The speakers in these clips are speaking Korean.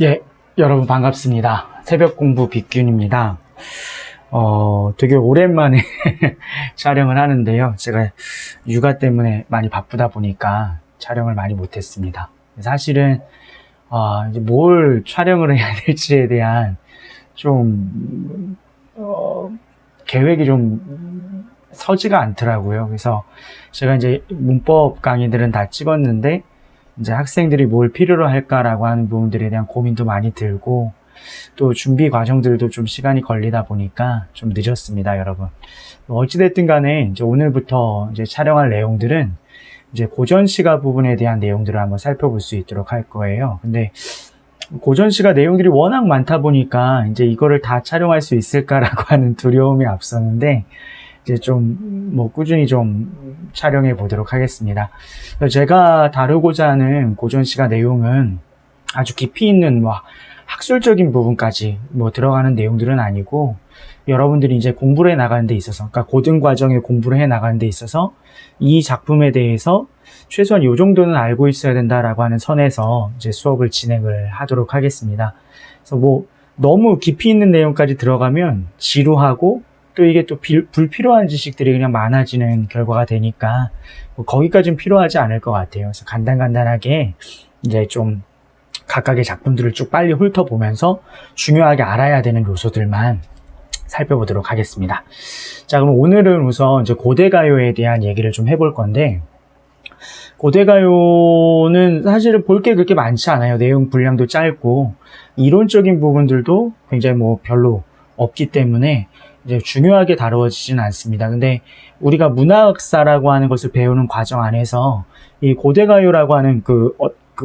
예, 여러분 반갑습니다. 새벽 공부 빅균입니다. 되게 오랜만에 촬영을 하는데요. 제가 육아 때문에 많이 바쁘다 보니까 촬영을 많이 못했습니다. 사실은 이제 뭘 촬영을 해야 될지에 대한 좀 계획이 좀 서지가 않더라고요. 그래서 제가 이제 문법 강의들은 다 찍었는데 이제 학생들이 뭘 필요로 할까라고 하는 부분들에 대한 고민도 많이 들고 또 준비 과정들도 좀 시간이 걸리다 보니까 좀 늦었습니다, 여러분. 어찌됐든 간에 이제 오늘부터 이제 촬영할 내용들은 이제 고전 시가 부분에 대한 내용들을 한번 살펴볼 수 있도록 할 거예요. 근데 고전 시가 내용들이 워낙 많다 보니까 이제 이거를 다 촬영할 수 있을까라고 하는 두려움이 앞섰는데 이제 좀 뭐 꾸준히 좀 촬영해 보도록 하겠습니다. 제가 다루고자 하는 고전 시가 내용은 아주 깊이 있는 학술적인 부분까지 들어가는 내용들은 아니고 여러분들이 이제 공부를 해 나가는 데 있어서, 그러니까 고등 과정에 공부를 해 나가는 데 있어서 이 작품에 대해서 최소한 이 정도는 알고 있어야 된다라고 하는 선에서 이제 수업을 진행을 하도록 하겠습니다. 그래서 너무 깊이 있는 내용까지 들어가면 지루하고 또 이게 또 불필요한 지식들이 그냥 많아지는 결과가 되니까 거기까지는 필요하지 않을 것 같아요. 그래서 간단하게 이제 좀 각각의 작품들을 쭉 빨리 훑어보면서 중요하게 알아야 되는 요소들만 살펴보도록 하겠습니다. 자, 그럼 오늘은 우선 이제 고대가요에 대한 얘기를 좀 해볼 건데, 고대가요는 사실은 볼 게 그렇게 많지 않아요. 내용 분량도 짧고 이론적인 부분들도 굉장히 별로 없기 때문에 이제 중요하게 다루어지진 않습니다. 근데 우리가 문학사라고 하는 것을 배우는 과정 안에서 이 고대가요라고 하는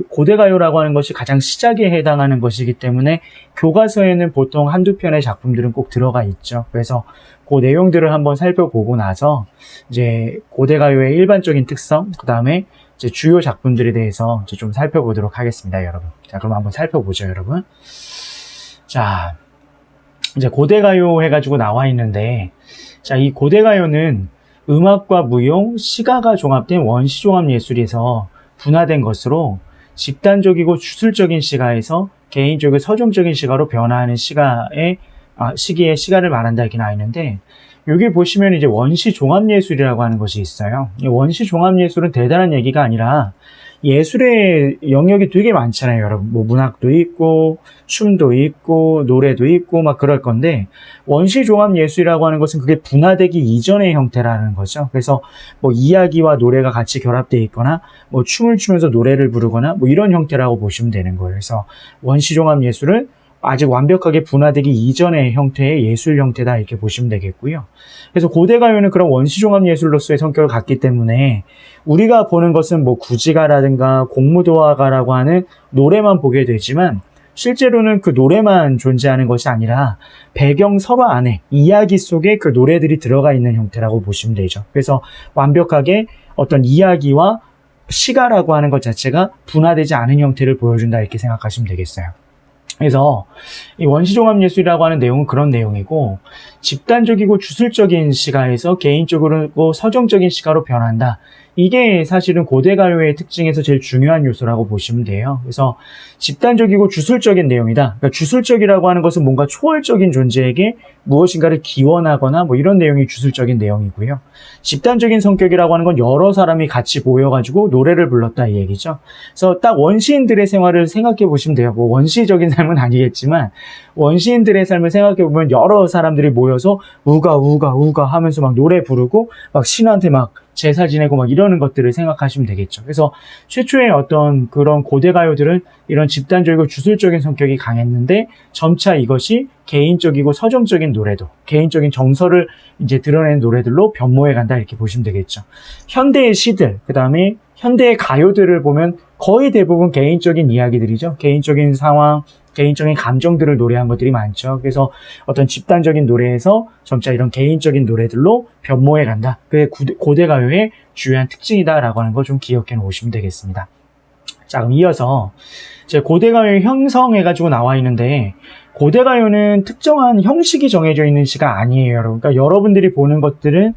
고대가요라고 하는 것이 가장 시작에 해당하는 것이기 때문에 교과서에는 보통 한두 편의 작품들은 꼭 들어가 있죠. 그래서 그 내용들을 한번 살펴보고 나서 이제 고대가요의 일반적인 특성, 그 다음에 이제 주요 작품들에 대해서 이제 좀 살펴보도록 하겠습니다, 여러분. 자, 그럼 한번 살펴보죠, 여러분. 자, 이제 고대가요 해가지고 나와 있는데, 자, 이 고대가요는 음악과 무용, 시가가 종합된 원시종합예술에서 분화된 것으로 집단적이고 주술적인 시가에서 개인적이고 서정적인 시가로 변화하는 시기의 시가를 말한다 이렇게 나와 있는데, 여기 보시면 이제 원시종합예술이라고 하는 것이 있어요. 이 원시종합예술은 대단한 얘기가 아니라 예술의 영역이 되게 많잖아요, 여러분. 문학도 있고, 춤도 있고, 노래도 있고, 그럴 건데, 원시종합예술이라고 하는 것은 그게 분화되기 이전의 형태라는 거죠. 그래서 이야기와 노래가 같이 결합되어 있거나, 춤을 추면서 노래를 부르거나, 이런 형태라고 보시면 되는 거예요. 그래서 원시종합예술은 아직 완벽하게 분화되기 이전의 형태의 예술 형태다 이렇게 보시면 되겠고요. 그래서 고대가요는 그런 원시종합예술로서의 성격을 갖기 때문에 우리가 보는 것은 구지가라든가 공무도화가라고 하는 노래만 보게 되지만 실제로는 그 노래만 존재하는 것이 아니라 배경 설화 안에 이야기 속에 그 노래들이 들어가 있는 형태라고 보시면 되죠. 그래서 완벽하게 어떤 이야기와 시가라고 하는 것 자체가 분화되지 않은 형태를 보여준다 이렇게 생각하시면 되겠어요. 그래서 이 원시종합예술이라고 하는 내용은 그런 내용이고, 집단적이고 주술적인 시가에서 개인적이고 서정적인 시가로 변한다. 이게 사실은 고대가요의 특징에서 제일 중요한 요소라고 보시면 돼요. 그래서 집단적이고 주술적인 내용이다. 그러니까 주술적이라고 하는 것은 뭔가 초월적인 존재에게 무엇인가를 기원하거나 이런 내용이 주술적인 내용이고요. 집단적인 성격이라고 하는 건 여러 사람이 같이 모여가지고 노래를 불렀다 이 얘기죠. 그래서 딱 원시인들의 생활을 생각해 보시면 돼요. 원시적인 삶은 아니겠지만 원시인들의 삶을 생각해 보면 여러 사람들이 모여서 우가 우가 우가 하면서 노래 부르고 신한테 제사 지내고 이러는 것들을 생각하시면 되겠죠. 그래서 최초의 어떤 그런 고대가요들은 이런 집단적이고 주술적인 성격이 강했는데 점차 이것이 개인적이고 서정적인 노래도, 개인적인 정서를 이제 드러내는 노래들로 변모해 간다 이렇게 보시면 되겠죠. 현대의 시들, 그 다음에 현대의 가요들을 보면 거의 대부분 개인적인 이야기들이죠. 개인적인 상황, 개인적인 감정들을 노래한 것들이 많죠. 그래서 어떤 집단적인 노래에서 점차 이런 개인적인 노래들로 변모해 간다. 그게 고대가요의 주요한 특징이다라고 하는 걸 좀 기억해 놓으시면 되겠습니다. 자, 그럼 이어서 이제 고대가요 형성해가지고 나와 있는데, 고대 가요는 특정한 형식이 정해져 있는 시가 아니에요, 여러분. 그러니까 여러분들이 보는 것들은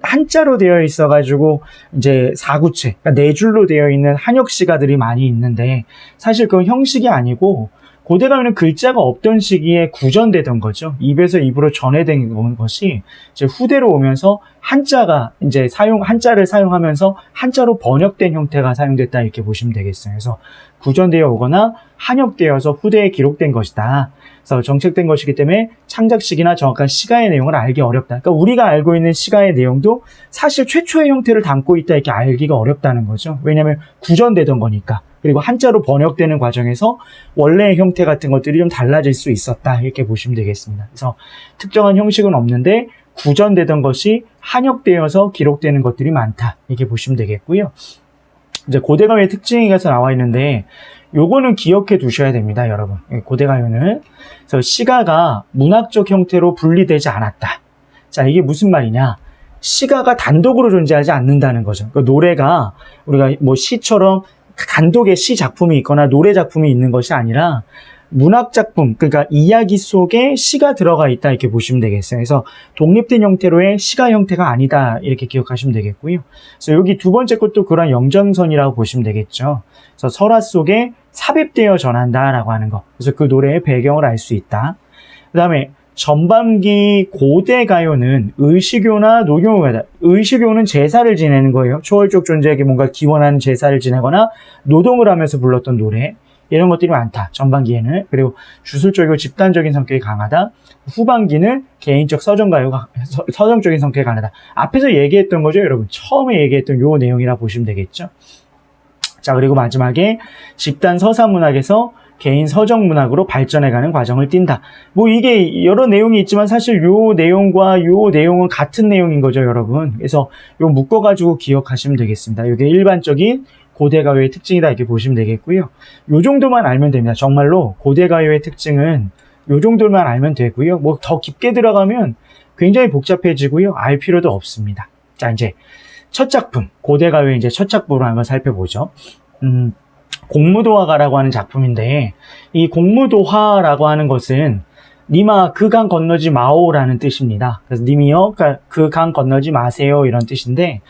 한자로 되어 있어가지고 이제 사구체, 그러니까 네 줄로 되어 있는 한역 시가들이 많이 있는데 사실 그건 형식이 아니고 고대 가요는 글자가 없던 시기에 구전되던 거죠. 입에서 입으로 전해된 것이 이제 후대로 오면서 한자를 사용하면서 한자로 번역된 형태가 사용됐다 이렇게 보시면 되겠어요. 그래서 구전되어 오거나 한역되어서 후대에 기록된 것이다. 그래서 정책된 것이기 때문에 창작식이나 정확한 시가의 내용을 알기 어렵다. 그러니까 우리가 알고 있는 시가의 내용도 사실 최초의 형태를 담고 있다 이렇게 알기가 어렵다는 거죠. 왜냐하면 구전되던 거니까. 그리고 한자로 번역되는 과정에서 원래의 형태 같은 것들이 좀 달라질 수 있었다 이렇게 보시면 되겠습니다. 그래서 특정한 형식은 없는데 구전되던 것이 한역되어서 기록되는 것들이 많다 이렇게 보시면 되겠고요. 이제 고대가요의 특징에서 나와 있는데 요거는 기억해 두셔야 됩니다, 여러분. 고대가요는 그래서 시가가 문학적 형태로 분리되지 않았다. 자, 이게 무슨 말이냐? 시가가 단독으로 존재하지 않는다는 거죠. 그러니까 노래가 우리가 뭐 시처럼 단독의 시 작품이 있거나 노래 작품이 있는 것이 아니라 문학 작품, 그러니까 이야기 속에 시가 들어가 있다 이렇게 보시면 되겠어요. 그래서 독립된 형태로의 시가 형태가 아니다 이렇게 기억하시면 되겠고요. 그래서 여기 두 번째 것도 그런 영전선이라고 보시면 되겠죠. 그래서 설화 속에 삽입되어 전한다라고 하는 거. 그래서 그 노래의 배경을 알 수 있다. 그 다음에 전반기 고대 가요는 의식요나 노경요가 의식요는 제사를 지내는 거예요. 초월적 존재에게 뭔가 기원하는 제사를 지내거나 노동을 하면서 불렀던 노래. 이런 것들이 많다. 전반기에는. 그리고 주술적이고 집단적인 성격이 강하다. 후반기는 개인적 서정적인 성격이 강하다. 앞에서 얘기했던 거죠, 여러분. 처음에 얘기했던 요 내용이라 보시면 되겠죠. 자, 그리고 마지막에 집단 서사문학에서 개인 서정문학으로 발전해가는 과정을 띈다. 뭐 이게 여러 내용이 있지만 사실 요 내용과 요 내용은 같은 내용인 거죠, 여러분. 그래서 요 묶어가지고 기억하시면 되겠습니다. 이게 일반적인 고대가요의 특징이다 이렇게 보시면 되겠고요. 요 정도만 알면 됩니다. 정말로 고대가요의 특징은 요 정도만 알면 되고요. 뭐 더 깊게 들어가면 굉장히 복잡해지고요. 알 필요도 없습니다. 자, 이제 첫 작품, 고대가요의 이제 첫 작품으로 한번 살펴보죠. 공무도화가라고 하는 작품인데 이 공무도화라고 하는 것은 니마 그 강 건너지 마오라는 뜻입니다. 그래서 님이요, 그 강 건너지 마세요 이런 뜻인데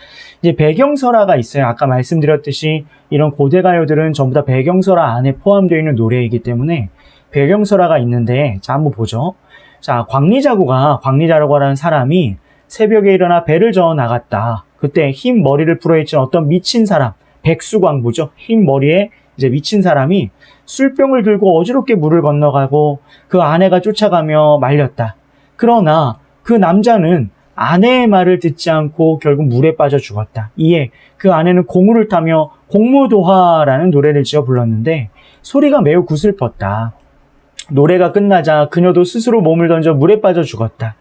이제 배경설화가 있어요. 아까 말씀드렸듯이 이런 고대가요들은 전부 다 배경설화 안에 포함되어 있는 노래이기 때문에 배경설화가 있는데 자, 한번 보죠. 자, 광리자고라고 하는 사람이 새벽에 일어나 배를 저어 나갔다. 그때 흰 머리를 풀어헤친 어떤 미친 사람, 백수광부죠. 흰 머리에 이제 미친 사람이 술병을 들고 어지럽게 물을 건너가고 그 아내가 쫓아가며 말렸다. 그러나 그 남자는 아내의 말을 듣지 않고 결국 물에 빠져 죽었다. 이에 그 아내는 공우를 타며 공무도화라는 노래를 지어 불렀는데 소리가 매우 구슬펐다. 노래가 끝나자 그녀도 스스로 몸을 던져 물에 빠져 죽었다.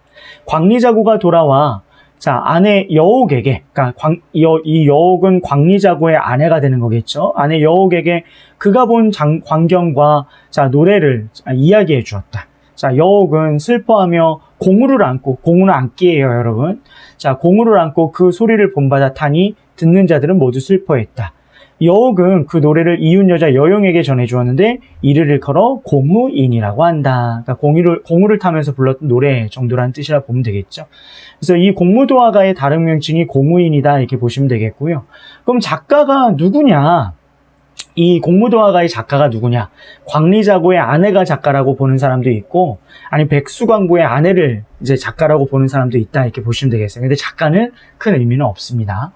광리자고가 돌아와 자, 아내 여옥에게, 그러니까 이 여옥은 광리자고의 아내가 되는 거겠죠. 아내 여옥에게 그가 본 광경과 자, 노래를 이야기해 주었다. 자, 여옥은 슬퍼하며 공우를 안고, 공우는 안기예요, 여러분. 자, 공우를 안고 그 소리를 본받아 타니 듣는 자들은 모두 슬퍼했다. 여옥은 그 노래를 이웃 여자 여용에게 전해주었는데 이를 일컬어 공우인이라고 한다. 그러니까 공우를 타면서 불렀던 노래 정도라는 뜻이라 보면 되겠죠. 그래서 이 공무도화가의 다른 명칭이 공우인이다 이렇게 보시면 되겠고요. 그럼 작가가 누구냐? 이 공무도화가의 작가가 누구냐? 광리자고의 아내가 작가라고 보는 사람도 있고, 아니 백수광부의 아내를 이제 작가라고 보는 사람도 있다 이렇게 보시면 되겠어요. 근데 작가는 큰 의미는 없습니다.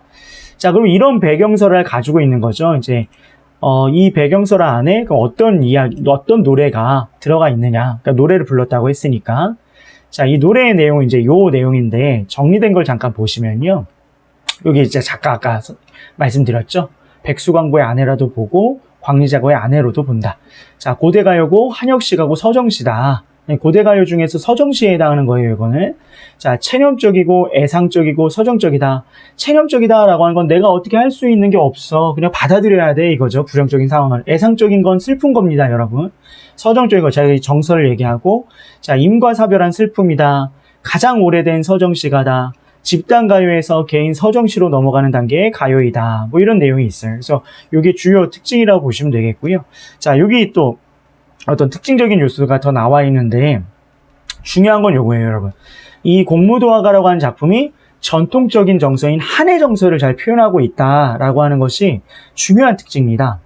자, 그럼 이런 배경설을 가지고 있는 거죠. 이제 이 배경설화 안에 어떤 이야기, 어떤 노래가 들어가 있느냐? 그러니까 노래를 불렀다고 했으니까. 자, 이 노래의 내용은 이제 요 내용인데 정리된 걸 잠깐 보시면요. 여기 이제 작가 아까 말씀드렸죠. 백수광부의 아내라도 보고 광리자고의 아내로도 본다. 자, 고대가요고 한역시가고 서정시다. 고대가요 중에서 서정시에 해당하는 거예요, 이거는. 자, 체념적이고 애상적이고 서정적이다. 체념적이다라고 하는 건 내가 어떻게 할 수 있는 게 없어. 그냥 받아들여야 돼, 이거죠. 부정적인 상황을. 애상적인 건 슬픈 겁니다, 여러분. 서정적인 거, 제가 정서를 얘기하고, 자, 임과사별한 슬픔이다. 가장 오래된 서정시가다. 집단가요에서 개인 서정시로 넘어가는 단계의 가요이다. 뭐 이런 내용이 있어요. 그래서 이게 주요 특징이라고 보시면 되겠고요. 자, 여기 또 어떤 특징적인 요소가 더 나와 있는데 중요한 건 요거예요, 여러분. 이 공무도화가라고 하는 작품이 전통적인 정서인 한의 정서를 잘 표현하고 있다라고 하는 것이 중요한 특징입니다.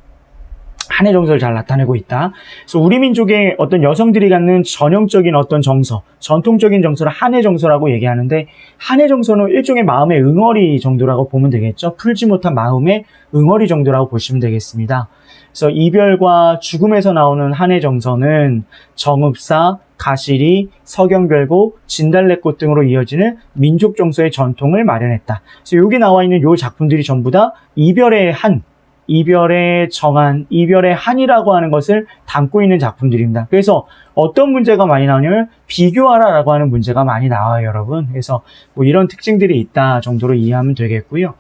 한의 정서를 잘 나타내고 있다. 그래서 우리 민족의 어떤 여성들이 갖는 전형적인 어떤 정서, 전통적인 정서를 한의 정서라고 얘기하는데, 한의 정서는 일종의 마음의 응어리 정도라고 보면 되겠죠. 풀지 못한 마음의 응어리 정도라고 보시면 되겠습니다. 그래서 이별과 죽음에서 나오는 한의 정서는 정읍사, 가시리, 서경별곡, 진달래꽃 등으로 이어지는 민족 정서의 전통을 마련했다. 그래서 여기 나와 있는 요 작품들이 전부 다 이별의 한, 이별의 정한, 이별의 한이라고 하는 것을 담고 있는 작품들입니다. 그래서 어떤 문제가 많이 나오냐면 비교하라라고 하는 문제가 많이 나와요, 여러분. 그래서 뭐 이런 특징들이 있다 정도로 이해하면 되겠고요.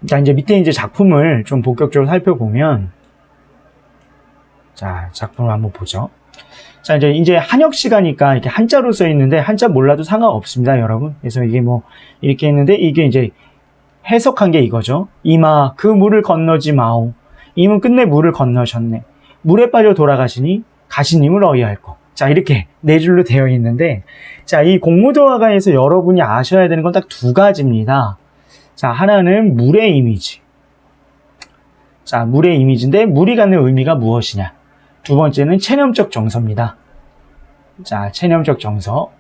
자, 이제 밑에 이제 작품을 좀 본격적으로 살펴보면, 자, 작품을 한번 보죠. 자, 이제 한역시가니까 이렇게 한자로 써 있는데 한자 몰라도 상관없습니다, 여러분. 그래서 이게 뭐 이렇게 했는데 이게 이제 해석한 게 이거죠. 이마 그 물을 건너지 마오. 임은 끝내 물을 건너셨네. 물에 빠져 돌아가시니 가시님을 어이할 거. 자, 이렇게 네 줄로 되어 있는데, 자, 이 공무도화가에서 여러분이 아셔야 되는 건 딱 두 가지입니다. 자, 하나는 물의 이미지. 자, 물의 이미지인데 물이 갖는 의미가 무엇이냐. 두 번째는 체념적 정서입니다. 자, 체념적 정서.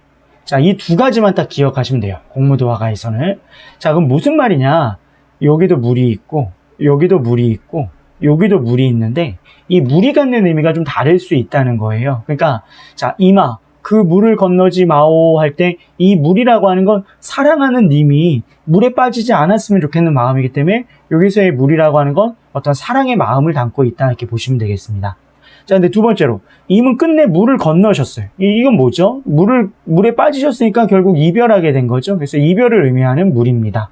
자, 이 두 가지만 딱 기억하시면 돼요. 공무도화가에서는. 자, 그럼 무슨 말이냐? 여기도 물이 있고, 여기도 물이 있고, 여기도 물이 있는데, 이 물이 갖는 의미가 좀 다를 수 있다는 거예요. 그러니까, 자, 이마, 그 물을 건너지 마오 할 때, 이 물이라고 하는 건 사랑하는 님이 물에 빠지지 않았으면 좋겠는 마음이기 때문에, 여기서의 물이라고 하는 건 어떤 사랑의 마음을 담고 있다, 이렇게 보시면 되겠습니다. 자, 근데 두 번째로, 임은 끝내 물을 건너셨어요. 이건 뭐죠? 물에 빠지셨으니까 결국 이별하게 된 거죠. 그래서 이별을 의미하는 물입니다.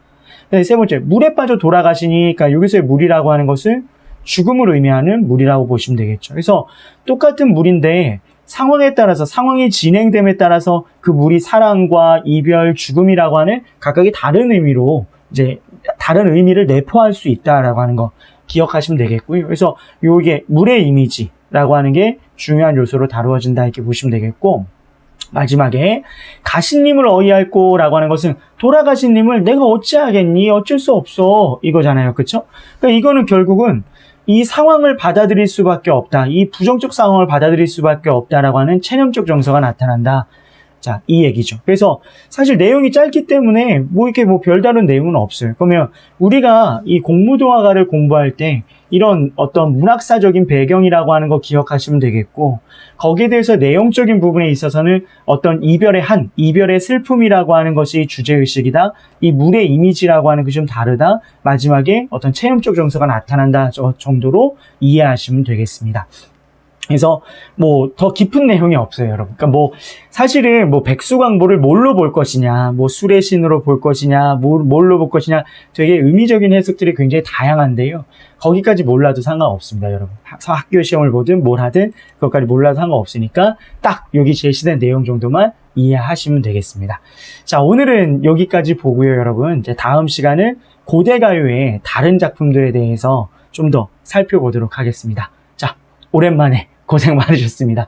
네, 세 번째, 물에 빠져 돌아가시니까 여기서의 물이라고 하는 것은 죽음을 의미하는 물이라고 보시면 되겠죠. 그래서 똑같은 물인데 상황에 따라서, 상황이 진행됨에 따라서 그 물이 사랑과 이별, 죽음이라고 하는 각각의 다른 의미로 이제 다른 의미를 내포할 수 있다라고 하는 거 기억하시면 되겠고요. 그래서 요게 물의 이미지라고 하는 게 중요한 요소로 다루어진다 이렇게 보시면 되겠고, 마지막에 가시님을 어이할꼬 라고 하는 것은 돌아가신 님을 내가 어찌하겠니? 어쩔 수 없어. 이거잖아요. 그쵸? 그러니까 이거는 결국은 이 상황을 받아들일 수밖에 없다. 이 부정적 상황을 받아들일 수밖에 없다라고 하는 체념적 정서가 나타난다. 자, 이 얘기죠. 그래서 사실 내용이 짧기 때문에 뭐 이렇게 뭐 별다른 내용은 없어요. 그러면 우리가 이 공무도화가를 공부할 때 이런 어떤 문학사적인 배경이라고 하는 거 기억하시면 되겠고, 거기에 대해서 내용적인 부분에 있어서는 어떤 이별의 한, 이별의 슬픔이라고 하는 것이 주제의식이다. 이 물의 이미지라고 하는 것이 좀 다르다. 마지막에 어떤 체험적 정서가 나타난다 정도로 이해하시면 되겠습니다. 그래서 뭐 더 깊은 내용이 없어요, 여러분. 그러니까 뭐 사실은 뭐 백수광보를 뭘로 볼 것이냐, 뭐 술의 신으로 볼 것이냐, 뭘로 볼 것이냐, 되게 의미적인 해석들이 굉장히 다양한데요. 거기까지 몰라도 상관없습니다, 여러분. 학교 시험을 보든 뭘 하든 그것까지 몰라도 상관없으니까 딱 여기 제시된 내용 정도만 이해하시면 되겠습니다. 자, 오늘은 여기까지 보고요, 여러분. 이제 다음 시간은 고대가요의 다른 작품들에 대해서 좀 더 살펴보도록 하겠습니다. 자, 오랜만에 고생 많으셨습니다.